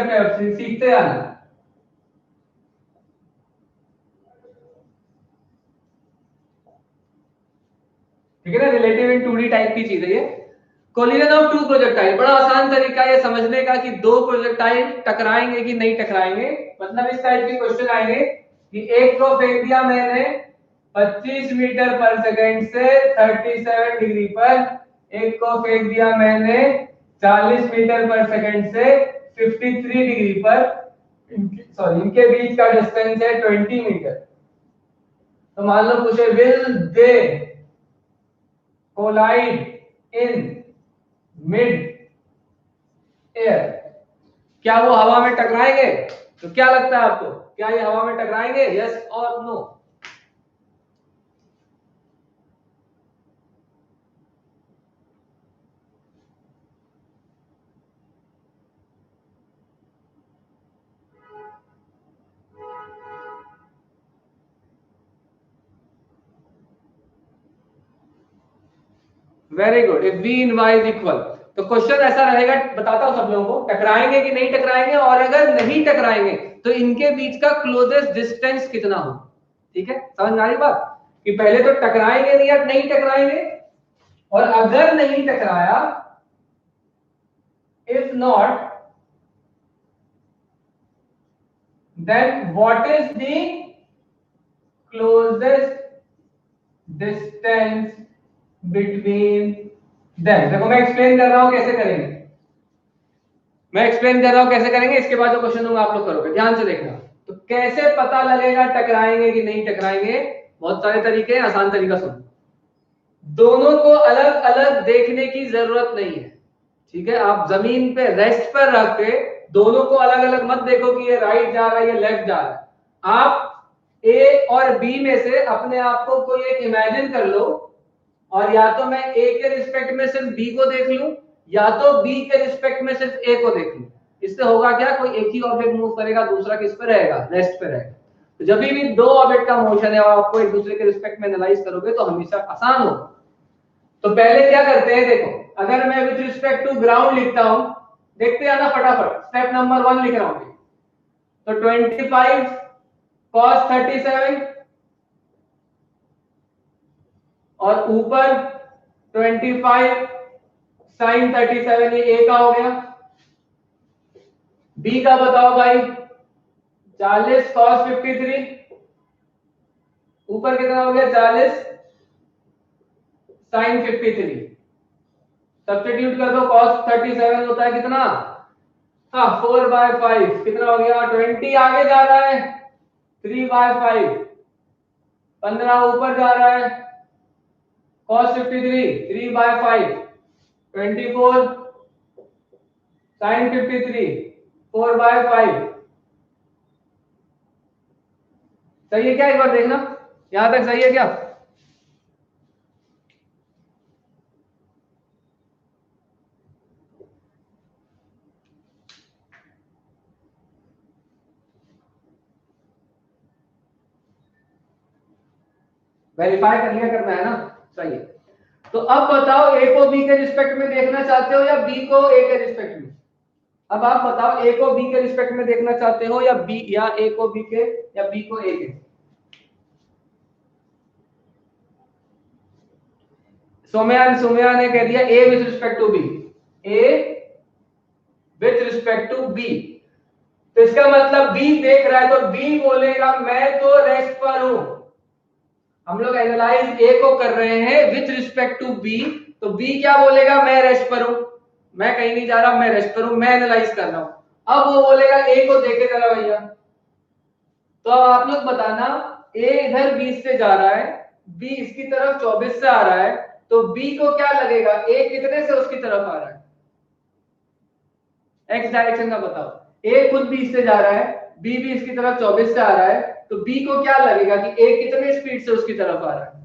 सीखते आना। ठीक है ना, रिलेटिव इन 2D टाइप की चीज है ये। कोलिजन ऑफ टू प्रोजेक्टाइल, बड़ा आसान तरीका है ये समझने का कि दो प्रोजेक्टाइल टकराएंगे कि नहीं टकराएंगे। मतलब इस टाइप के क्वेश्चन आएंगे कि एक को फेंक दिया मैंने 25 मीटर पर सेकंड से 37 डिग्री पर, एक को फेंक दिया मैंने 40 मीटर पर सेकंड से 53 डिग्री पर, इनके बीच का डिस्टेंस है 20 मीटर। तो मान लो पूछे will they collide in mid air, क्या वो हवा में टकराएंगे? तो क्या लगता है आपको, क्या ये हवा में टकराएंगे, यस और no? Very good, if v in y is equal, तो क्वेश्चन ऐसा रहेगा, बताता हूं सब लोगों को, टकराएंगे कि नहीं टकराएंगे, और अगर नहीं टकराएंगे तो इनके बीच का क्लोजेस्ट डिस्टेंस कितना हो। ठीक है, समझ में आ रही बात कि पहले तो टकराएंगे नहीं या नहीं टकराएंगे, और अगर नहीं टकराया, if not, then what is the closest distance between them? देखो मैं एक्सप्लेन कर रहा हूं कैसे करेंगे, मैं एक्सप्लेन कर रहा हूं कैसे करेंगे, इसके बाद जो क्वेश्चन दूंगा आप लोग करोगे, ध्यान से देखना। तो कैसे पता लगेगा टकराएंगे कि नहीं टकराएंगे? बहुत सारे तरीके हैं, आसान तरीका सुनो। दोनों को अलग अलग देखने की जरूरत नहीं है। ठीक है, आप जमीन पे रेस्ट पर रख के दोनों को अलग अलग मत देखो कि ये राइट जा रहा है ये लेफ्ट जा रहा है। आप ए और बी में से अपने आप को कोई एक इमेजिन कर लो, और या तो मैं ए के रिस्पेक्ट में सिर्फ बी को देख लूं, या तो बी के रिस्पेक्ट में सिर्फ ए को देख लूं। इससे होगा क्या, कोई एक ही ऑब्जेक्ट मूव करेगा, दूसरा किस पे रहेगा, रेस्ट पे रहेगा। तो जब भी दो ऑब्जेक्ट का मोशन है और आपको एक दूसरे के रिस्पेक्ट में एनालाइज करोगे तो हमेशा आसान होगा। तो पहले क्या करते हैं, देखो अगर मैं विद रिस्पेक्ट टू ग्राउंड लिखता हूं, देखते हैं ना फटाफट, स्टेप नंबर 1 लिख रहा हूं। तो 25 cos 37 और ऊपर 25 sin 37, ये ए का हो गया। बी का बताओ भाई, 40 cos 53, ऊपर कितना हो गया 40 sin 53, सब्स्टिट्यूट कर दो, cos 37 होता है कितना, 4/5, कितना हो गया 20, आगे जा रहा है 3/5, 15 ऊपर जा रहा है, cos 53 3/5, 24 sin 53 4/5। सही है क्या, एक बार देखना यहां तक सही है क्या? वेरीफाई कर लिया करना है ना, सही है। तो अब बताओ ए को बी के रिस्पेक्ट में देखना चाहते हो या बी को ए के रिस्पेक्ट में? अब आप बताओ ए को बी के रिस्पेक्ट में देखना चाहते हो या बी, या ए को बी के, या बी को ए के? सोमया ने कह दिया A with respect to B, A with respect to B. तो इसका मतलब बी देख रहा है तो बी बोलेगा मैं तो रेस्ट पर हूं। हम लोग एनालाइज ए को कर रहे हैं विद रिस्पेक्ट टू बी, तो बी क्या बोलेगा, मैं रेस्ट पर हूं, मैं कहीं नहीं जा रहा, मैं रेस्ट पर हूं, मैं एनालाइज कर रहा हूं। अब वो बोलेगा ए को देखे जरा भैया, तो अब आप लोग बताना, ए इधर 20 से जा रहा है, बी इसकी तरफ 24 से आ रहा है, तो बी को क्या लगेगा, ए कितने से उसकी तरफ आ रहा है, एक्स डायरेक्शन का बताओ। ए खुद 20 से जा रहा है, बी भी इसकी तरफ 24 से आ रहा है, तो बी को क्या लगेगा कि ए कितने स्पीड से उसकी तरफ आ रहा है?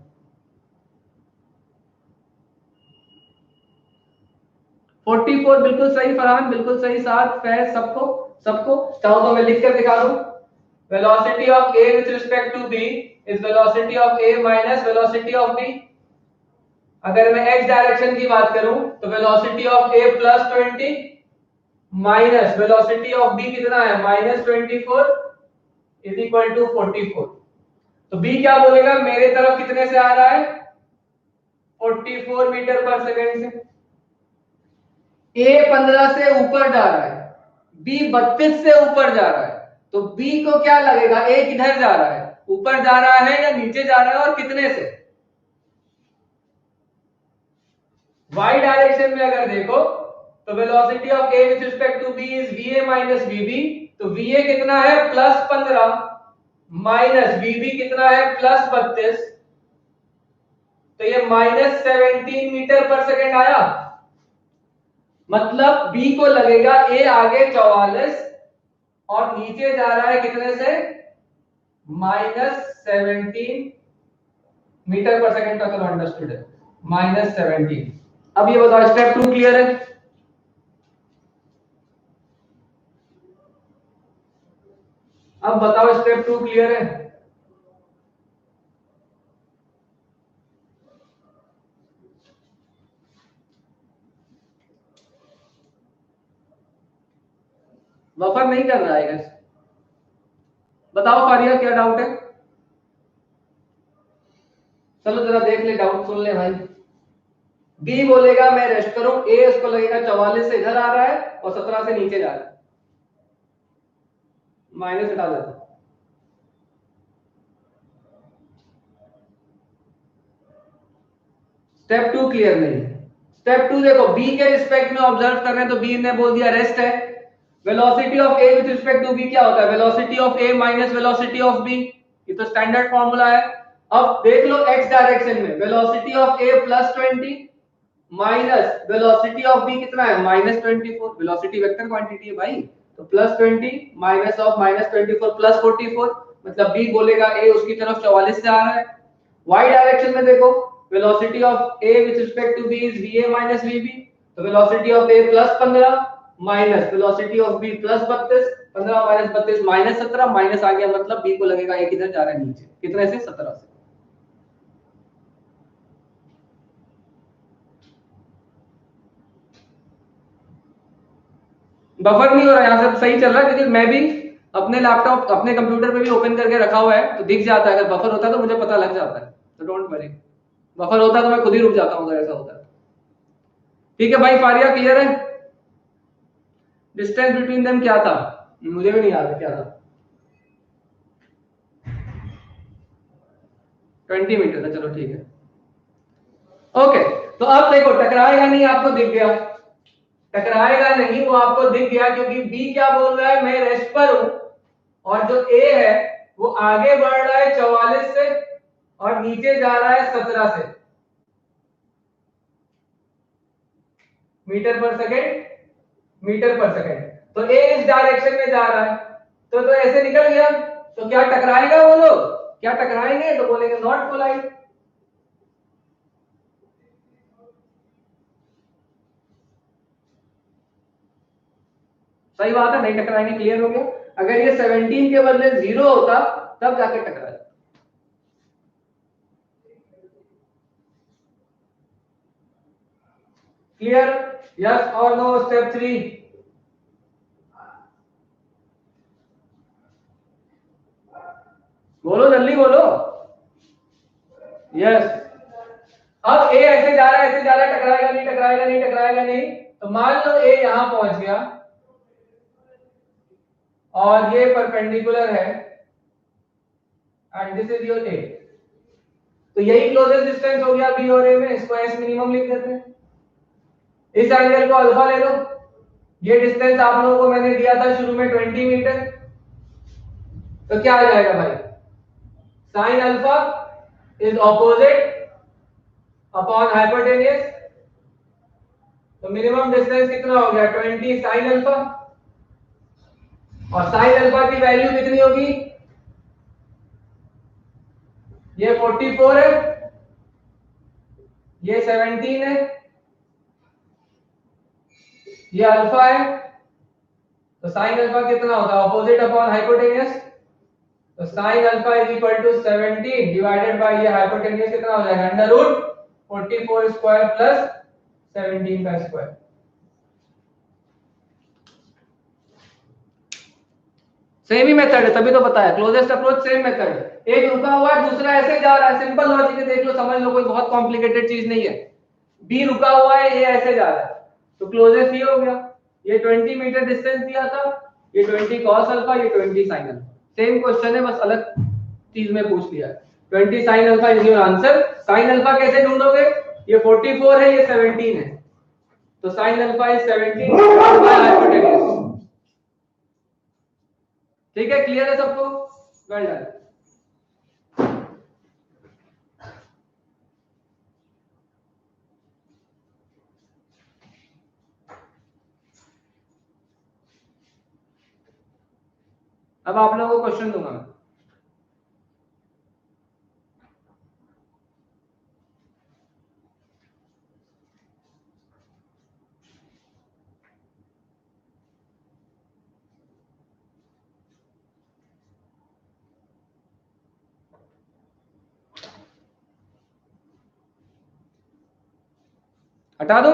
44, बिल्कुल सही फरहान, बिल्कुल सही, साथ फैज, सबको सबको चाहो तो मैं लिख कर दिखा दूं। Velocity of A with respect to B is velocity of A minus velocity of B. अगर मैं एक्स डायरेक्शन की बात करूं तो velocity of A plus 20 minus velocity of B कितना है -24 इज इक्वल टू 44। तो बी क्या बोलेगा मेरे तरफ कितने से आ रहा है 44 मीटर पर सेकेंड से। ए 15 से ऊपर जा रहा है, बी 32 से ऊपर जा रहा है, तो बी को क्या लगेगा ए किधर जा रहा है ऊपर जा रहा है या नीचे जा रहा है और कितने से। वाई डायरेक्शन में अगर देखो तो velocity of A with respect to B is va minus vb, तो va कितना है +15 माइनस vb कितना है +32, तो ये -17 मीटर पर सेकेंड आया। मतलब b को लगेगा a आगे 44 और नीचे जा रहा है कितने से -17 मीटर पर सेकेंड का, चलो अंडरस्टूड है -17। अब ये बताओ स्टेप 2 क्लियर है। अब बताओ स्टेप 2 क्लियर है। वफर नहीं कर रहा है, बताओ फारिया क्या डाउट है। चलो जरा देख ले डाउट सुन ले भाई। बी बोलेगा मैं रेस्ट करूं, ए उसको लगेगा 44 से इधर आ रहा है और 17 से नीचे जा रहा है, माइनस हटा देता। स्टेप 2 क्लियर नहीं है। स्टेप 2 देखो बी के रिस्पेक्ट में ऑब्जर्व कर रहे हैं तो बी ने बोल दिया रेस्ट है। Velocity of A with respect to B क्या होता है velocity of A minus velocity of B, ये तो स्टैंडर्ड फॉर्मूला है। अब देख लो एक्स डायरेक्शन में velocity of A +20 minus velocity of B कितना है -24, वेलोसिटी वेक्टर क्वांटिटी है भाई, तो +20 माइनस ऑफ -24 +44, मतलब बी बोलेगा ए उसकी तरफ 44 से आ रहा है। वाई डायरेक्शन में देखो velocity of A with respect to B is va minus vb, तो velocity of A +15 minus velocity of B +32, 15 minus 32 -17, minus आ गया मतलब बी को लगेगा ए किधर जा रहा है नीचे, कितने से 17 से। बफर नहीं हो रहा, यहाँ सब सही चल रहा है क्योंकि मैं भी अपने लैपटॉप अपने कंप्यूटर पे भी ओपन करके रखा हुआ है तो दिख जाता है। अगर बफर होता है तो मुझे पता लग जाता है, तो डोंट वरी। बफर होता है तो मैं खुद ही रुक जाता हूँ अगर ऐसा होता है। ठीक है भाई फारिया क्लियर है। डिस्टेंस बिटवीन देम क्या था मुझे भी नहीं याद है क्या था, 20 मीटर था, चलो ठीक है। ओके तो अब देखो टकराएगा नहीं, आपको दिख गया टकराएगा नहीं, वो आपको दिख गया क्योंकि बी क्या बोल रहा है मैं रेस्ट पर हूं और जो ए है वो आगे बढ़ रहा है 44 से और नीचे जा रहा है 17 से मीटर पर सेकेंड। तो ए इस डायरेक्शन में जा रहा है तो ऐसे निकल गया, तो क्या टकराएगा वो लोग, क्या टकराएंगे, तो बोलेंगे नॉट कोलाइड। सही बात है, नहीं टकराएंगे, क्लियर हो गया। अगर ये 17 के बदले 0 होता तब जाके टकराए। क्लियर, यस और नो। स्टेप 3 बोलो जल्दी बोलो। यस अब ए ऐसे जा रहा है टकराएगा नहीं, तो मान लो ए यहां पहुंच गया और ये परपेंडिकुलर है एंड दिस इज योर ए, तो यही क्लोजेस्ट डिस्टेंस हो गया बी और ए में, इसको एस मिनिमम लिख देते हैं। इस एंगल को अल्फा ले लो, ये डिस्टेंस आप लोगों को मैंने दिया था शुरू में 20 मीटर, तो क्या आ जाएगा भाई sign alpha is opposite upon hypotenuse, तो मिनिमम डिस्टेंस कितना हो गया 20 साइन अल्फा, और साइन अल्फा की वैल्यू कितनी होगी, ये 44 है, ये 17 है, ये अल्फा है, तो साइन अल्फा कितना होगा ऑपोजिट अपॉन हाइपोटेनियस, तो sine alpha is equal to 17 divided by ये हाइपोटेनियस कितना हो जाएगा अंडर रूट 44 स्क्वायर प्लस 17 का स्क्वायर। सेम ही मेथड है, तभी तो बताया क्लोजेस्ट अप्रोच सेम मेथड। एक रुका हुआ है, दूसरा ऐसे जा रहा है, सिंपल लॉजिक है, देख लो समझ लो, कोई बहुत कॉम्प्लिकेटेड चीज नहीं है। बी रुका हुआ है, ये ऐसे जा रहा है, तो क्लोजेस्ट ये हो गया। ये 20 मीटर डिस्टेंस दिया था, ये 20 cos अल्फा, ये 20 sin अल्फा। सेम क्वेश्चन है, बस अलग चीज में पूछ लिया है। 20 sin alpha is your answer. sin alpha कैसे ढूंढोगे? ये 44 है, ये 17 है, तो sin alpha is 17 by hypotenuse. ठीक है, क्लियर है सबको? Well done. अब आप लोगों को क्वेश्चन दूंगा मैं। हटा दो।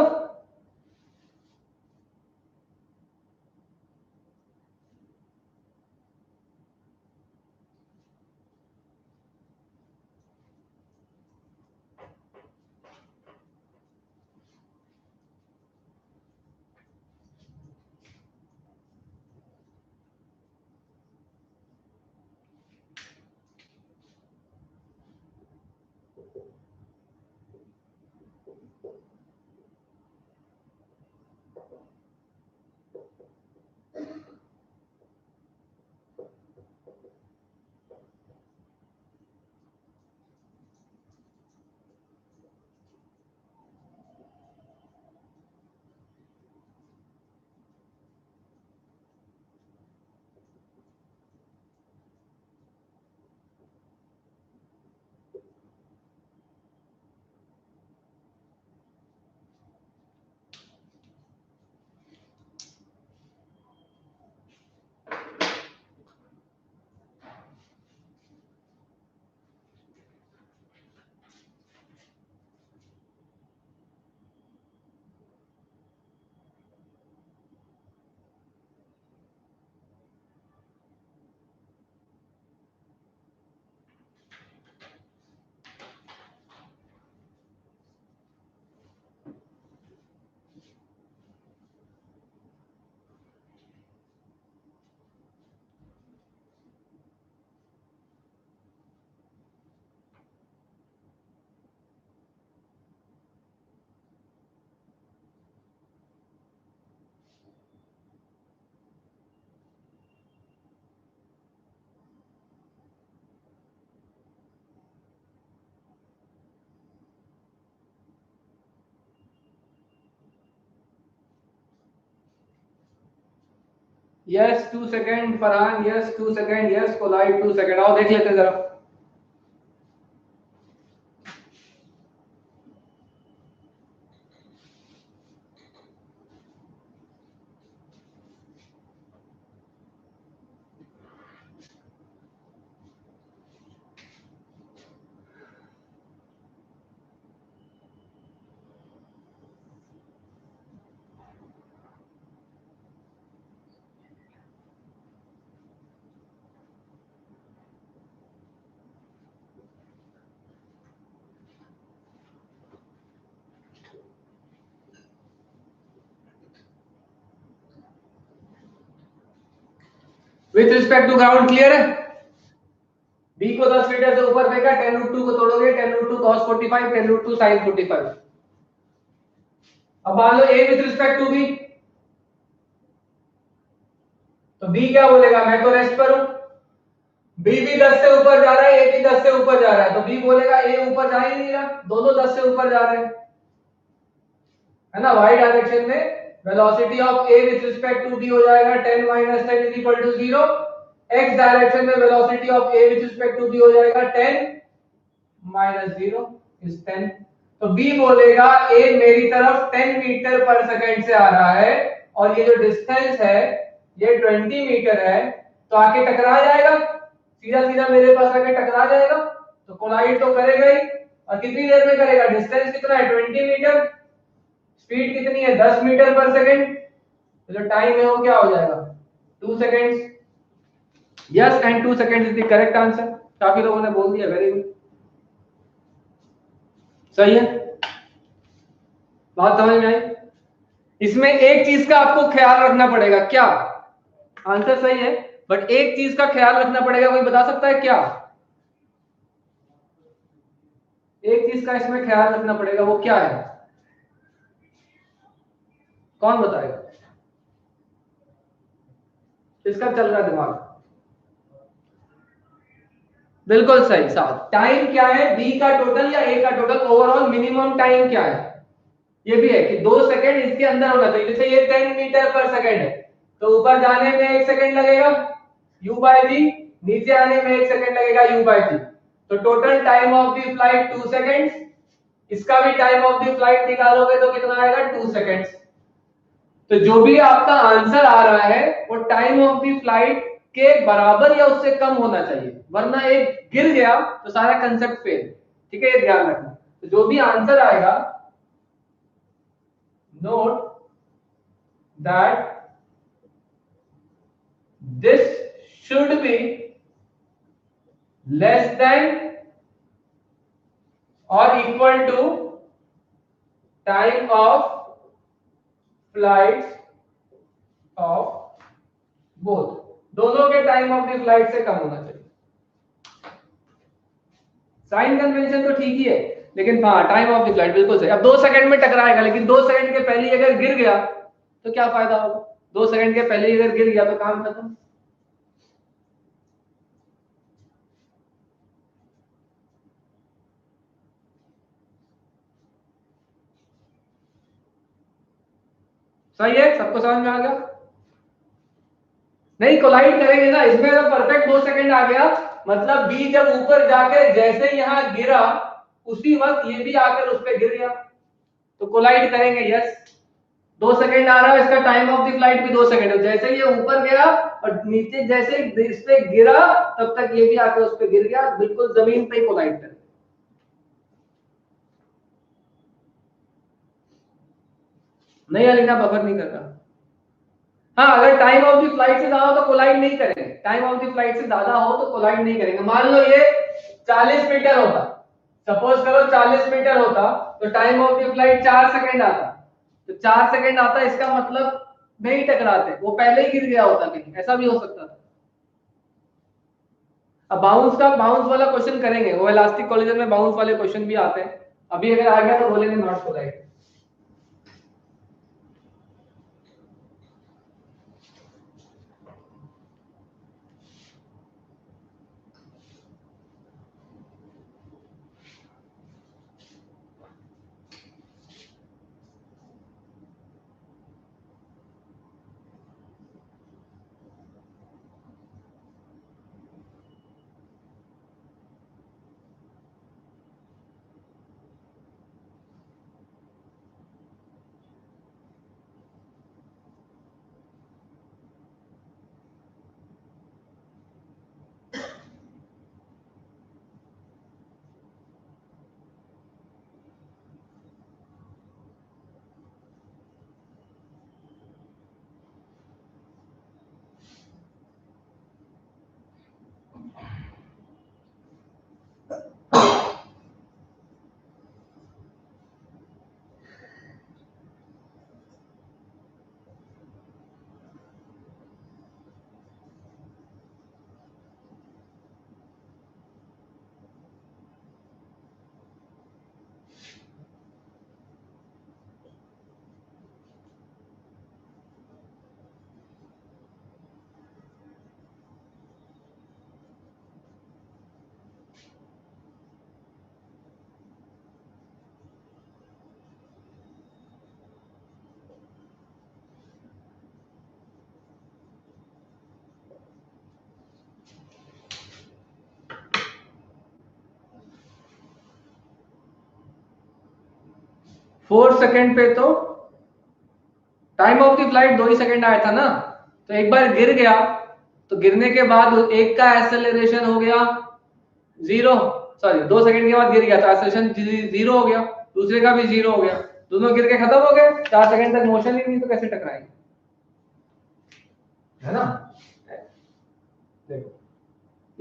Yes 2 second Farhan, yes 2 second, yes collide 2 second. आओ देख लेते हैं जरा। With respect to ground clear है? बी को 10 मीटर से ऊपर फेंका, 10√2 को तोड़ोगे, 10√2 cos 45, 10√2 sin 45। अब मान लो ए विथ रिस्पेक्ट टू बी, तो बी क्या बोलेगा? मैं तो रेस्ट पर हूं। बी भी 10 से ऊपर जा रहा है, ए भी 10 से ऊपर जा रहा है, तो बी बोलेगा ए ऊपर जा ही नहीं रहा, दोनों 10 से ऊपर जा रहे हैं, है ना? वाई डायरेक्शन में velocity of A with respect to B हो जाएगा 10 - 10 is equal to 0। X direction में velocity of A with respect to B हो जाएगा 10 - 0 इज 10। तो बी बोलेगा ए मेरी तरफ 10 मीटर पर सेकंड से आ रहा है, और ये जो डिस्टेंस है ये 20 मीटर है, तो आके टकरा जाएगा, सीधा सीधा मेरे पास आके टकरा जाएगा, तो कोलाइड तो करेगा ही। और कितनी देर में करेगा? डिस्टेंस कितना है? 20 मीटर, स्पीड कितनी है? 10 मीटर पर सेकंड, तो जो टाइम है वो क्या हो जाएगा? 2 seconds. Yes and 2 second is the correct answer. काफी लोगों ने बोल दिया, वेरी गुड, सही है, बात समझ में आई। इसमें एक चीज का आपको ख्याल रखना पड़ेगा, क्या? आंसर सही है, बट एक चीज का ख्याल रखना पड़ेगा, कोई बता सकता है क्या? एक चीज का इसमें ख्याल रखना पड़ेगा, वो क्या है? कौन बताएगा? किसका चल रहा है दिमाग? बिल्कुल सही साहब। टाइम क्या है, बी का टोटल या ए का टोटल? ओवरऑल मिनिमम टाइम क्या है? ये भी है कि 2 सेकंड इसके अंदर होना चाहिए। जैसे ये 10 मीटर पर सेकंड है, तो ऊपर जाने में 1 सेकंड लगेगा u बाय v, नीचे आने में 1 सेकंड लगेगा u बाय v। तो total time of the flight 2 seconds. इसका भी टाइम ऑफ द फ्लाइट निकालोगे तो कितना आएगा? 2 सेकंड्स। तो जो भी आपका आंसर आ रहा है वो टाइम ऑफ द फ्लाइट के बराबर या उससे कम होना चाहिए, वरना एक गिर गया तो सारा कंसेप्ट फेल। ठीक है, ये ध्यान रखना। तो जो भी आंसर आएगा, note that this should be less than or equal to time of flights of both। दोनों के टाइम ऑफ द फ्लाइट से कम होना चाहिए। साइन कन्वेंशन तो ठीक ही है, लेकिन हाँ टाइम ऑफ द फ्लाइट बिल्कुल सही। अब 2 सेकंड में टकराएगा, लेकिन 2 सेकंड के पहले ही अगर गिर गया तो क्या फायदा होगा? 2 सेकंड के पहले ही अगर गिर गया तो काम खत्म। सही है, सबको समझ में आ गया? नहीं, कोलाइड करेंगे ना इसमें, तो परफेक्ट 2 सेकंड आ गया, मतलब बी जब ऊपर जाकर जैसे यहां गिरा उसी वक्त ये भी आकर उस पर गिर गया, तो कोलाइड करेंगे। यस, 2 सेकंड आ रहा है, इसका टाइम ऑफ द फ्लाइट भी 2 सेकंड है। जैसे ये ऊपर गया और नीचे जैसे इस पे गिरा तब तक ये भी आकर उस पर गिर गया, बिल्कुल जमीन पे ही कोलाइड करें। नहीं अलीना, बफर नहीं कर रहा। हाँ, अगर टाइम ऑफ द फ्लाइट से ज्यादा हो तो कोलाइड नहीं करेंगे। टाइम ऑफ द फ्लाइट से ज्यादा हो तो कोलाइड नहीं करेंगे। मान लो ये 40 मीटर होता, सपोज करो 40 मीटर होता, तो time of the flight 4 second आता। तो 4 सेकंड आता, इसका मतलब नहीं टकराते, वो पहले ही गिर गया होता कहीं, ऐसा भी हो सकता था। अब बाउंस वाला क्वेश्चन करेंगे, वो इलास्टिक कोलिजन में बाउंस वाले क्वेश्चन भी आते हैं। अभी अगर आ गया तो बोलेंगे नॉट कोलाइड। फोर सेकंड पे तो time of the flight 2 he second आया था ना, तो एक बार गिर गया तो गिरने के बाद एक का एक्सेलरेशन हो गया 0, सॉरी 2 सेकंड के बाद गिर गया तो एक्सेलरेशन 0 हो गया, दूसरे का भी 0 हो गया, दोनों गिर के खत्म हो गए। 4 सेकंड तक मोशन ही नहीं, तो कैसे टकराएंगे, है ना? देखो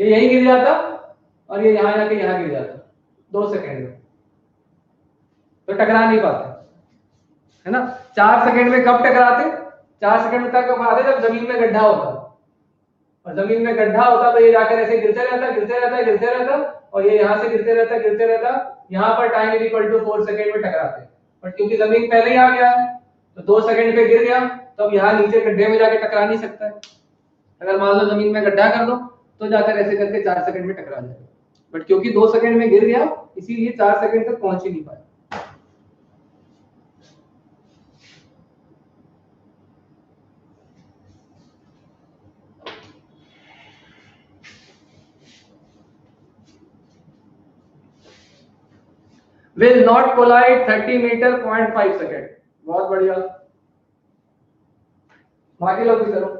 ये यही गिर जाता और ये यहां जाके यहां गिर जाता 2 सेकंड में, तो टकरा नहीं पाते, है ना। 4 सेकंड में कब टकराते? 4 सेकंड में तक टकराते जब जमीन में गड्ढा होता, और जमीन में गड्ढा होता तो ये जाकर ऐसे गिरते रहता गिरते रहता गिरते रहता, और ये यहां से गिरते रहता गिरते रहता, यहां पर time is equal to 4 second में टकराते। बट क्योंकि जमीन पहले ही आ गया है तो 2 सेकंड पे गिर गया, तो अब यहां नीचे गड्ढे में जाके टकरा नहीं सकता है। अगर मान लो जमीन में गड्ढा कर दो तो जाकर ऐसे करके 4 सेकंड में टकरा जाएगा, बट क्योंकि 2 सेकंड में गिर गया इसीलिए 4 सेकंड तक पहुंच ही नहीं पाया। will not collide 30 metre 0.5 second. बहुत बढ़िया, बाकी लोग भी करो।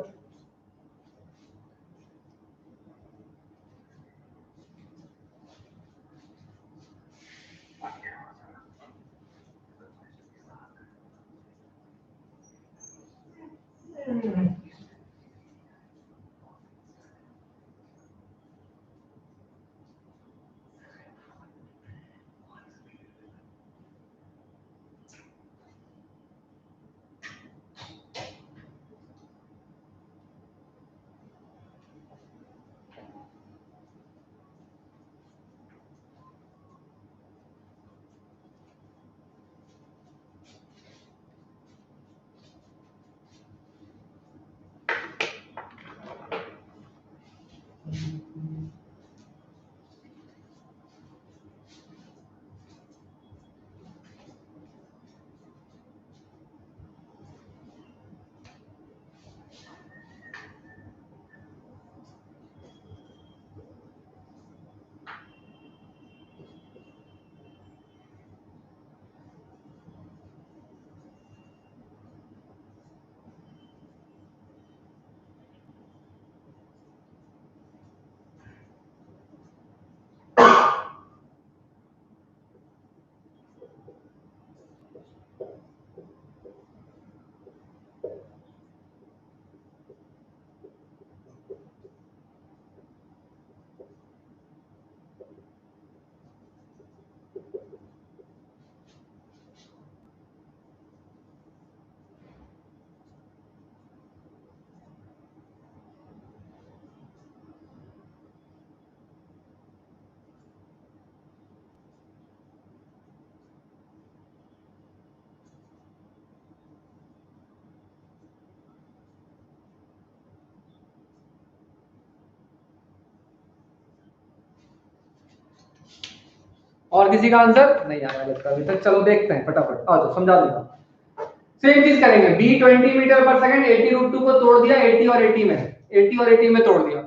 और किसी का आंसर नहीं आया लगता अभी तक। चलो देखते हैं फटाफट, आ जाओ समझा दूंगा। सेम चीज करेंगे, b 20 मीटर पर सेकंड 80√2 को तोड़ दिया 80 और 80 में, 80 और 80 में तोड़ दिया।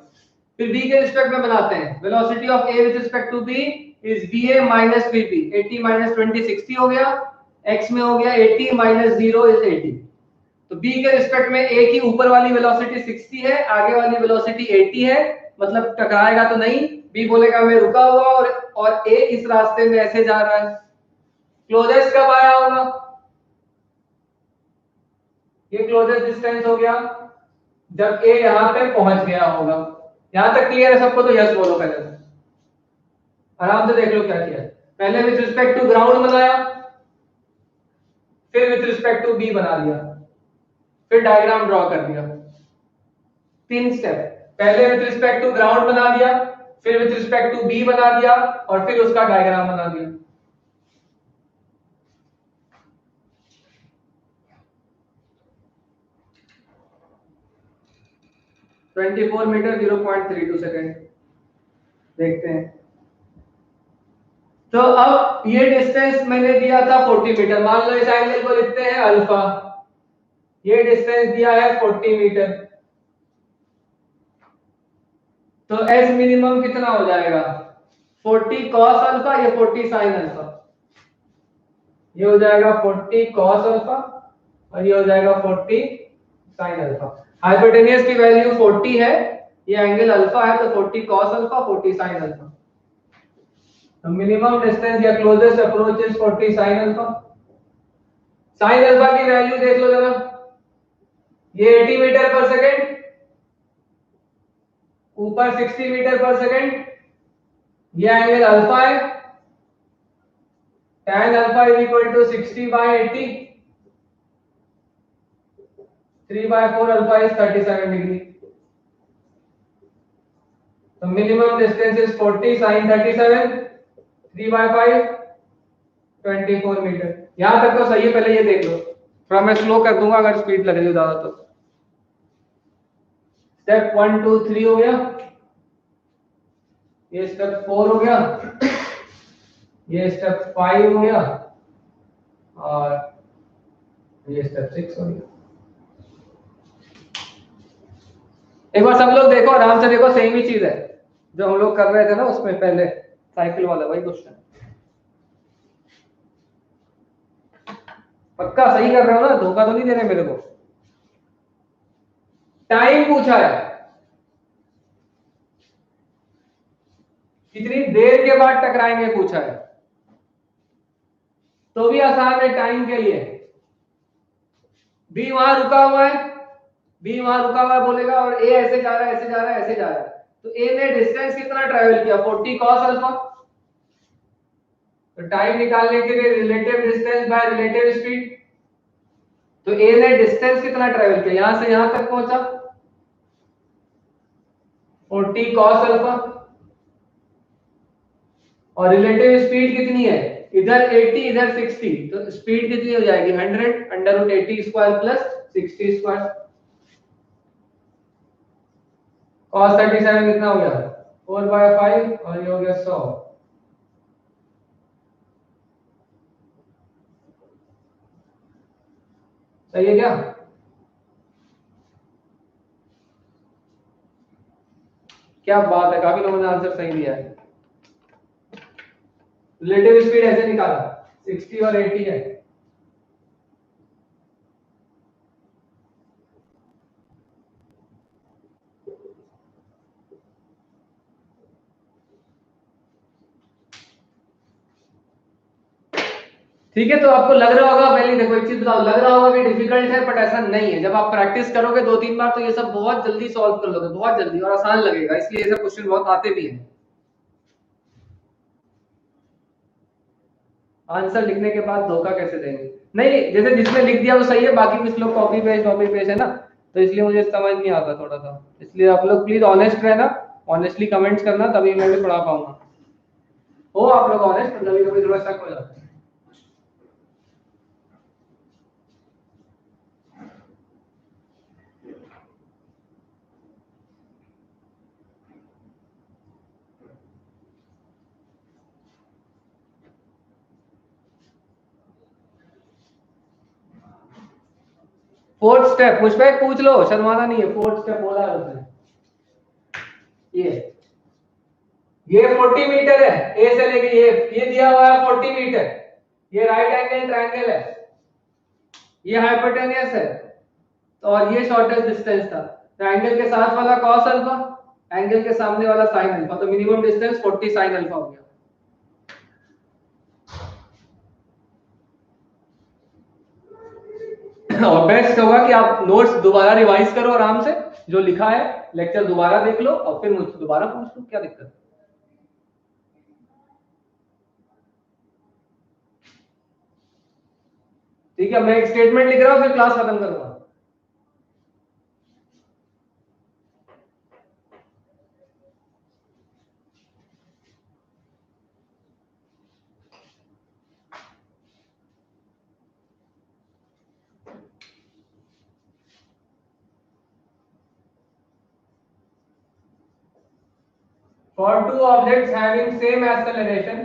फिर b के रिस्पेक्ट में बनाते हैं, velocity of a with respect to b is va minus vp। 80 minus 20 60 हो गया, x में हो गया 80 माइनस 0 इज 80। तो b के रिस्पेक्ट में a की ऊपर वाली वेलोसिटी 60 है, आगे वाली वेलोसिटी 80 है, मतलब टकराएगा तो नहीं। b बोलेगा मैं रुका हुआ, और a इस रास्ते में ऐसे जा रहा है। क्लोजेस्ट कब आया होगा? ये क्लोजेस्ट डिस्टेंस हो गया जब a यहां पे पहुंच गया होगा। यहां तक क्लियर है सबको? तो यस बोलो पहले, आराम से देख लो क्या किया। पहले विद रिस्पेक्ट टू ग्राउंड बनाया, फिर विद रिस्पेक्ट टू b बना दिया, फिर डायग्राम ड्रॉ कर दिया। 3 स्टेप, पहले विद रिस्पेक्ट टू ग्राउंड बना दिया, फिर विद रिस्पेक्ट टू b बना दिया, और फिर उसका डायग्राम बना दिया। (24 मीटर 0.32 सेकंड। देखते हैं। तो अब ये डिस्टेंस मैंने दिया था 40 मीटर, मान लो इस एंगल को लिखते हैं अल्फा। ये डिस्टेंस दिया है 40 मीटर, तो एस मिनिमम कितना हो जाएगा? 40 cos अल्फा, ये 40 sin अल्फा। ये हो जाएगा 40 cos अल्फा और ये हो जाएगा 40 sin अल्फा। हाइपोटेन्यूज की वैल्यू 40 है, ये एंगल अल्फा है, तो 40 cos अल्फा 40 sin अल्फा। तो मिनिमम डिस्टेंस या closest approach is 40 sin alpha. sin alpha की वैल्यू देख लो जरा, ये 80 मीटर पर सेकंड, ऊपर 60 मीटर पर सेकेंड, ये एंगल अल्फा है, tan alpha is equal to 60/80, 3/4 alpha is 37 degree. तो minimum distance is 40 sin 37, 3/5 24 metre. यहां तक तो सही है, पहले ये देख लो, थोड़ा मैं स्लो कर दूंगा अगर स्पीड लगे ज्यादा तो। स्टेप 1 2 3 हो गया, ये स्टेप 4 हो गया, ये स्टेप 5 हो गया, और ये स्टेप 6 हो गया। एक बार सब लोग देखो, आराम से देखो, सेम ही चीज है जो हम लोग कर रहे थे ना उसमें पहले, साइकिल वाला वही क्वेश्चन। पक्का सही कर रहे हो ना, धोखा तो नहीं दे रहे मेरे को। टाइम पूछा है, कितनी देर के बाद टकराएंगे पूछा है, तो भी आसान है टाइम के लिए। बी वहां रुका हुआ है, बी वहां रुका हुआ है बोलेगा, और ए ऐसे जा रहा है, ऐसे जा रहा है, ऐसे जा रहा है, तो ए ने डिस्टेंस कितना ट्रेवल किया, 40 cos अल्फा। तो टाइम निकालने के लिए relative distance by relative speed, तो ए ने डिस्टेंस कितना ट्रेवल किया, यहां से यहां तक पहुंचा, 40 cos अल्फा, और रिलेटिव स्पीड कितनी है, इधर 80 इधर 60, तो स्पीड कितनी हो जाएगी, 100 under root 80 square plus 60 square. cos 37 कितना हो गया, 4/5, और ये हो गया 100। सही है क्या? क्या बात है, काफी लोगों ने आंसर सही दिया है। रिलेटिव स्पीड ऐसे निकाला, 60 और 80 है। ठीक है, तो आपको लग रहा होगा, पहले देखो एक चीज बताओ, लग रहा होगा कि डिफिकल्ट है, बट ऐसा नहीं है। जब आप प्रैक्टिस करोगे 2-3 बार तो ये सब बहुत जल्दी सॉल्व कर लोगे, बहुत जल्दी, और आसान लगेगा, इसलिए ये सब क्वेश्चन बहुत आते भी हैं। आंसर लिखने के बाद धोखा कैसे देंगे? नहीं, जैसे जिसने लिख दिया वो सही है, बाकी कुछ लोग कॉपी पेस्ट है ना, तो इसलिए मुझे समझ नहीं आता थोड़ा सा। इसलिए आप लोग प्लीज ऑनेस्ट रहना, ऑनेस्टली कमेंट्स करना, तभी मैं भी पढ़ा पाऊंगा। हो आप लोग ऑनेस्ट, कभी कभी थोड़ा शक हो जाता है। फोर्थ स्टेप पुष्पक पूछ लो, शर्माना नहीं है, फोर्थ स्टेप बोला है उसने। ये 40 मीटर है, ए से लेके ये दिया हुआ है 40 मीटर, ये राइट एंगल ट्रायंगल है, ये हाइपोटेनियस है, तो और ये शॉर्टेस्ट डिस्टेंस था, तो एंगल के साथ वाला cos अल्फा, एंगल के सामने वाला sin अल्फा, तो मिनिमम डिस्टेंस 40 sin अल्फा हो गया। और बेस्ट होगा कि आप नोट्स दोबारा रिवाइज करो आराम से, जो लिखा है लेक्चर दोबारा देख लो, और फिर मुझसे दोबारा पूछ लो, क्या दिक्कत है। ठीक है, मैं एक स्टेटमेंट लिख रहा हूं, फिर क्लास खत्म करूंगा। For two objects having same acceleration,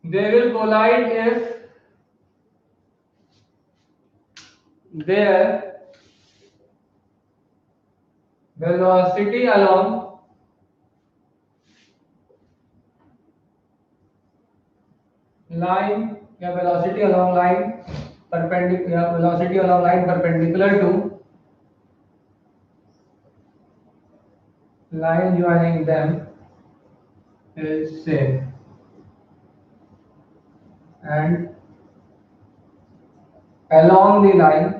they will collide if their velocity along line या velocity along line perpendicular, velocity along line perpendicular to line joining them is same, and along the line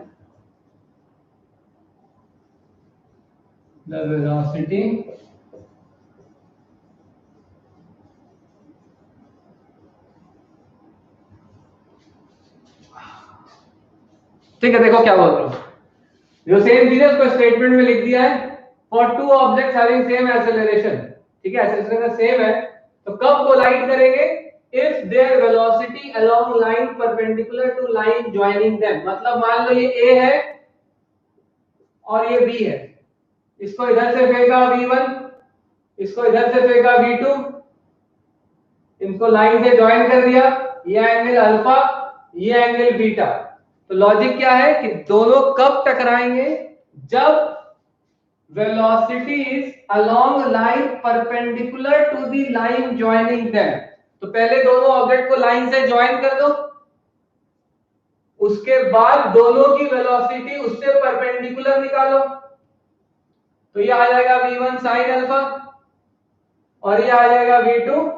the velocity ठीक है, देखो क्या बोल रहा हूं, जो same चीज है उसको स्टेटमेंट में लिख दिया है, for two objects having same acceleration, ठीक है, एक्सेलरेशन सेम है, तो कब कोलाइड करेंगे, if their velocity along line perpendicular to line joining them, मतलब मान लो ये A है और ये B है, इसको इधर से फेंका V1, इसको इधर से फेंका V2, इनको लाइन से ज्वाइन कर दिया, ये एंगल अल्फा, ये एंगल बीटा, तो लॉजिक क्या है कि दोनों कब टकराएंगे, जब velocities along line perpendicular to the line joining them, तो पहले दोनों ऑब्जेक्ट को लाइन से ज्वाइन कर दो, उसके बाद दोनों की वेलोसिटी उससे परपेंडिकुलर निकालो, तो ये आ जाएगा v1 sin अल्फा और ये आ जाएगा v2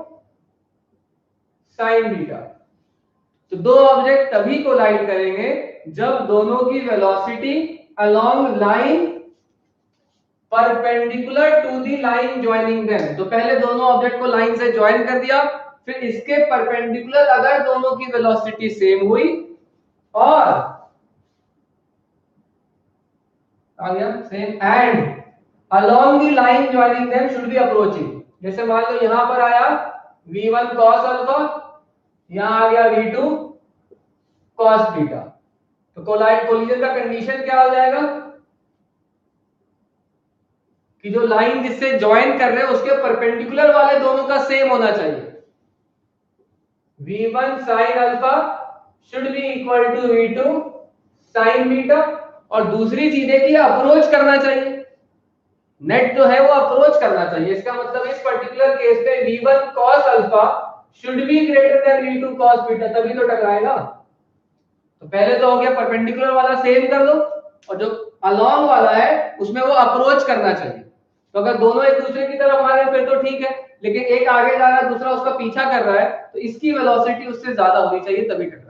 sin बीटा। तो दो ऑब्जेक्ट तभी कोलाइड करेंगे जब दोनों की velocity along line perpendicular to the line joining them, तो पहले दोनों ऑब्जेक्ट को लाइन से ज्वाइन कर दिया, फिर इसके परपेंडिकुलर अगर दोनों की वेलोसिटी सेम हुई और आ गया same and along the line joining them should be approaching, जैसे मान लो यहां पर आया v1 cos अल्फा, यहां आ गया v2 cos बीटा, तो कोलिजन का कंडीशन क्या हो जाएगा कि जो लाइन जिससे ज्वाइन कर रहे हैं उसके परपेंडिकुलर वाले दोनों का सेम होना चाहिए, v1 sin alpha should be equal to v2 sin beta, और दूसरी चीज है कि अप्रोच करना चाहिए, नेट जो है वो अप्रोच करना चाहिए, इसका मतलब इस पर्टिकुलर केस पे v1 cos alpha should be greater than v2 cos beta, तभी तो टकराएगा। तो पहले तो हो गया परपेंडिकुलर वाला सेम कर दो, और जो अलोंग वाला है उसमें वो अप्रोच करना चाहिए, तो अगर दोनों एक दूसरे की तरफ आ रहे हैं फिर तो ठीक है, लेकिन एक आगे जा रहा है दूसरा उसका पीछा कर रहा है, तो इसकी वेलोसिटी उससे ज्यादा होनी चाहिए तभी टकराएगा।